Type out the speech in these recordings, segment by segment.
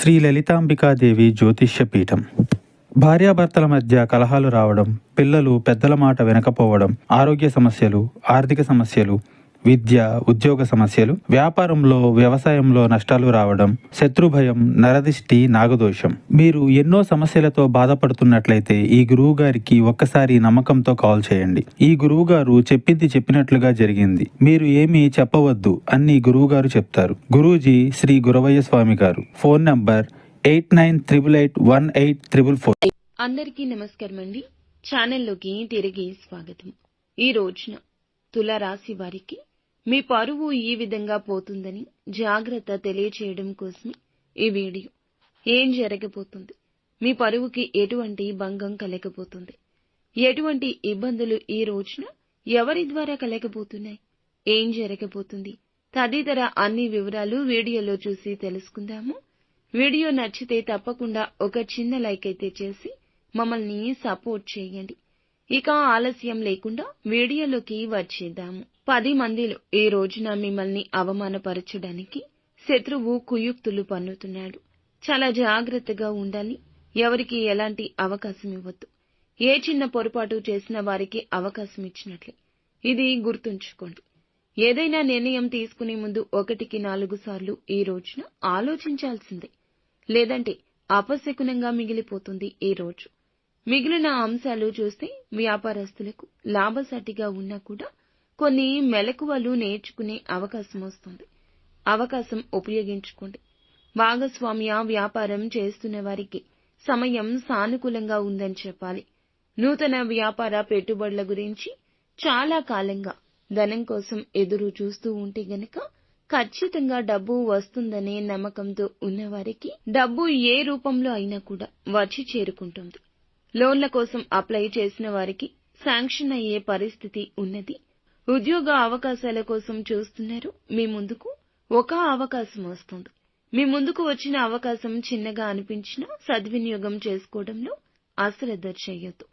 శ్రీ లలితాంబికాదేవి జ్యోతిష్య పీఠం. భార్యాభర్తల మధ్య కలహాలు రావడం, పిల్లలు పెద్దల మాట వినకపోవడం, ఆరోగ్య సమస్యలు, ఆర్థిక సమస్యలు, విద్య, ఉద్యోగ సమస్యలు, వ్యాపారంలో, వ్యవసాయంలో నష్టాలు రావడం, శత్రుభయం, నరదిష్టి, నాగదోషం. మీరు ఎన్నో సమస్యలతో బాధపడుతున్నట్లయితే ఈ గురువు గారికి ఒక్కసారి నమ్మకంతో కాల్ చేయండి. ఈ గురువు గారు చెప్పింది చెప్పినట్లుగా జరిగింది. మీరు ఏమీ చెప్పవద్దు అన్ని గురువు గారు చెప్తారు. గురూజీ శ్రీ గురవయ్య స్వామి గారు. Phone number 89881844. అందరికీ నమస్కారం అండి. ఛానల్లోకి తిరిగి స్వాగతం. ఈ రోజున తులారాశి వారికి మీ పరువు ఈ విధంగా పోతుందని జాగ్రత్త తెలియచేయడం కోసమే ఈ వీడియో. ఏం జరగబోతుంది, మీ పరువుకి ఎటువంటి భంగం కలగబోతుంది, ఎటువంటి ఇబ్బందులు ఈ రోజున ఎవరి ద్వారా కలగబోతున్నాయి, ఏం జరగబోతుంది తదితర అన్ని వివరాలు వీడియోలో చూసి తెలుసుకుందాము. వీడియో నచ్చితే తప్పకుండా ఒక చిన్న లైక్ అయితే చేసి మమ్మల్ని సపోర్ట్ చేయండి. ఇక ఆలస్యం లేకుండా వీడియోలోకి వచ్చేద్దాము. 10 మందిలో ఈ రోజున మిమ్మల్ని అవమానపరచడానికి శత్రువు కుయుక్తులు పన్నుతున్నాడు. చాలా జాగ్రత్తగా ఉండాలి. ఎవరికి ఎలాంటి అవకాశం ఇవ్వద్దు. ఏ చిన్న పొరపాటు చేసిన వారికి అవకాశం ఇచ్చినట్లే. ఇది గుర్తుంచుకోండి. ఏదైనా నిర్ణయం తీసుకునే ముందు 1కి 4 సార్లు ఈ రోజున ఆలోచించాల్సిందే. లేదంటే అపశకునంగా మిగిలిపోతుంది ఈ రోజు. మిగిలిన అంశాలు చూస్తే వ్యాపారస్తులకు లాభసాటిగా ఉన్నా కూడా కొన్ని మెలకువలు నేర్చుకునే అవకాశం వస్తుంది. అవకాశం ఉపయోగించుకోండి. భాగస్వామ్య వ్యాపారం చేస్తున్న వారికి సమయం సానుకూలంగా ఉందని చెప్పాలి. నూతన వ్యాపార పెట్టుబడుల గురించి చాలా కాలంగా ధనం కోసం ఎదురు చూస్తూ ఉంటే గనక ఖచ్చితంగా డబ్బు వస్తుందనే నమ్మకంతో ఉన్నవారికి డబ్బు ఏ రూపంలో అయినా కూడా వచ్చి చేరుకుంటుంది. లోన్ల కోసం అప్లై చేసిన వారికి శాంక్షన్ అయ్యే పరిస్థితి ఉన్నది. ఉద్యోగ అవకాశాల కోసం చూస్తున్నారు. మీ ముందుకు ఒక అవకాశం వస్తుంది. మీ ముందుకు వచ్చిన అవకాశం చిన్నగా అనిపించినా సద్వినియోగం చేసుకోవడంలో అశ్రద్ధ చేయొద్దు.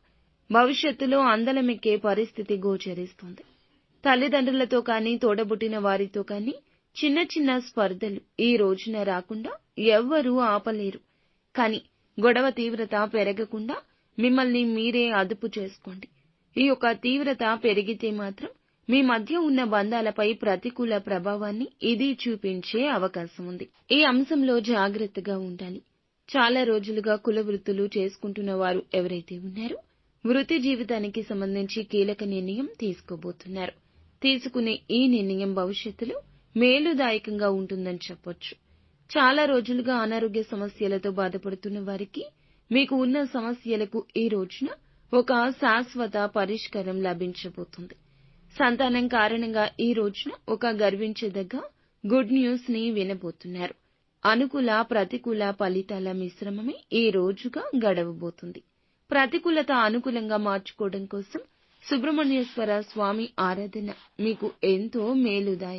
భవిష్యత్తులో అందలమెక్కే పరిస్థితి గోచరిస్తుంది. తల్లిదండ్రులతో కానీ తోడబుట్టిన వారితో కానీ చిన్న చిన్న స్పర్ధలు ఈ రోజున రాకుండా ఎవ్వరూ ఆపలేరు. కానీ గొడవ తీవ్రత పెరగకుండా మిమ్మల్ని మీరే అదుపు చేసుకోండి. ఈ యొక్క తీవ్రత పెరిగితే మాత్రం మీ మధ్య ఉన్న బంధాలపై ప్రతికూల ప్రభావాన్ని ఇది చూపించే అవకాశం ఉంది. ఈ అంశంలో జాగ్రత్తగా ఉండాలి. చాలా రోజులుగా కుల వృత్తులు చేసుకుంటున్న వారు ఎవరైతే ఉన్నారో వృత్తి జీవితానికి సంబంధించి కీలక నిర్ణయం తీసుకోబోతున్నారు. తీసుకునే ఈ నిర్ణయం భవిష్యత్తులో మేలుదాయకంగా ఉంటుందని చెప్పొచ్చు. చాలా రోజులుగా అనారోగ్య సమస్యలతో బాధపడుతున్న వారికి మీకు ఉన్న సమస్యలకు ఈ రోజున ఒక శాశ్వత పరిష్కారం లభించబోతుంది. సంతానం కారణంగా ఈ రోజున ఒక గర్వించదగ్గ గుడ్ న్యూస్ ని వినబోతున్నారు. అనుకూల ప్రతికూల ఫలితాల మిశ్రమమే ఈ రోజుగా గడవబోతుంది. ప్రతికూలత అనుకూలంగా మార్చుకోవడం కోసం సుబ్రహ్మణ్యేశ్వర స్వామి ఆరాధన మీకు ఎంతో మేలుదాయకం.